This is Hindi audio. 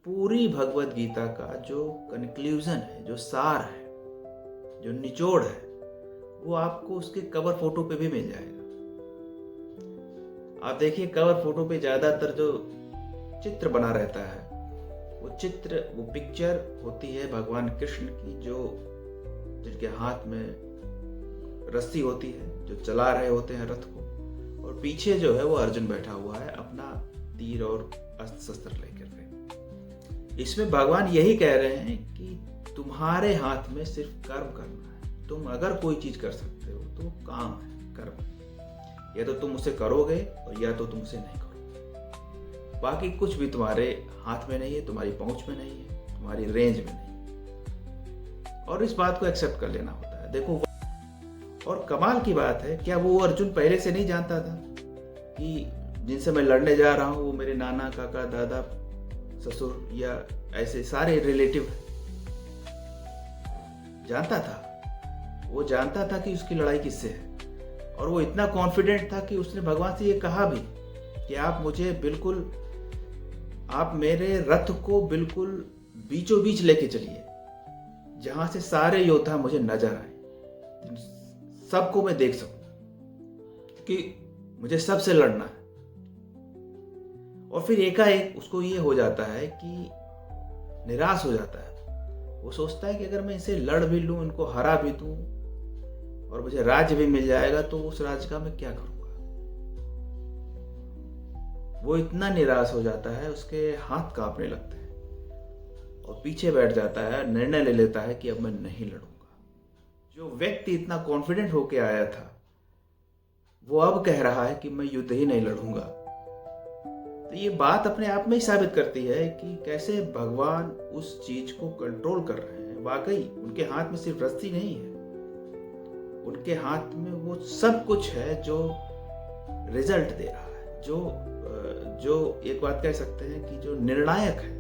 पूरी भगवत गीता का जो कंक्लूजन है, जो सार है, जो निचोड़ है, वो आपको उसके कवर फोटो पे भी मिल जाएगा। आप देखिए कवर फोटो पे ज्यादातर जो चित्र बना रहता है, वो पिक्चर होती है भगवान कृष्ण की, जो जिनके हाथ में रस्सी होती है, जो चला रहे होते हैं रथ को, और पीछे जो है वो अर्जुन बैठा हुआ है अपना तीर और अस्त्र शस्त्र लेकर के। इसमें भगवान यही कह रहे हैं कि तुम्हारे हाथ में सिर्फ कर्म करना है। तुम अगर कोई चीज कर सकते हो तो काम है, कर्म। या तो तुम उसे करोगे और या तो तुम उसे नहीं करोगे। बाकी कुछ भी तुम्हारे हाथ में नहीं है, तुम्हारी पहुंच में नहीं है, तुम्हारी रेंज में नहीं। और इस बात को एक्सेप्ट कर लेना होता है। देखो, और कमाल की बात है, क्या वो अर्जुन पहले से नहीं जानता था कि जिनसे मैं लड़ने जा रहा हूं वो मेरे नाना, काका, दादा, ससुर या ऐसे सारे रिलेटिव जानता था। वो जानता था कि उसकी लड़ाई किससे है, और वो इतना कॉन्फिडेंट था कि उसने भगवान से ये कहा भी कि आप मेरे रथ को बिल्कुल बीचों बीच लेके चलिए, जहां से सारे योद्धा मुझे नजर आए, सबको मैं देख सकूं कि मुझे सबसे लड़ना है। और फिर एकाएक उसको ये हो जाता है कि निराश हो जाता है। वो सोचता है कि अगर मैं इसे लड़ भी लूं, इनको हरा भी दूं और मुझे राज्य भी मिल जाएगा, तो उस राज्य का मैं क्या करूंगा। वो इतना निराश हो जाता है, उसके हाथ कांपने लगते हैं और पीछे बैठ जाता है, निर्णय ले लेता है कि अब मैं नहीं लड़ूंगा। जो व्यक्ति इतना कॉन्फिडेंट होके आया था, वो अब कह रहा है कि मैं युद्ध ही नहीं लड़ूंगा। तो ये बात अपने आप में ही साबित करती है कि कैसे भगवान उस चीज को कंट्रोल कर रहे हैं। वाकई उनके हाथ में सिर्फ रस्सी नहीं है, उनके हाथ में वो सब कुछ है जो रिजल्ट दे रहा है, जो एक बात कह सकते हैं कि जो निर्णायक है।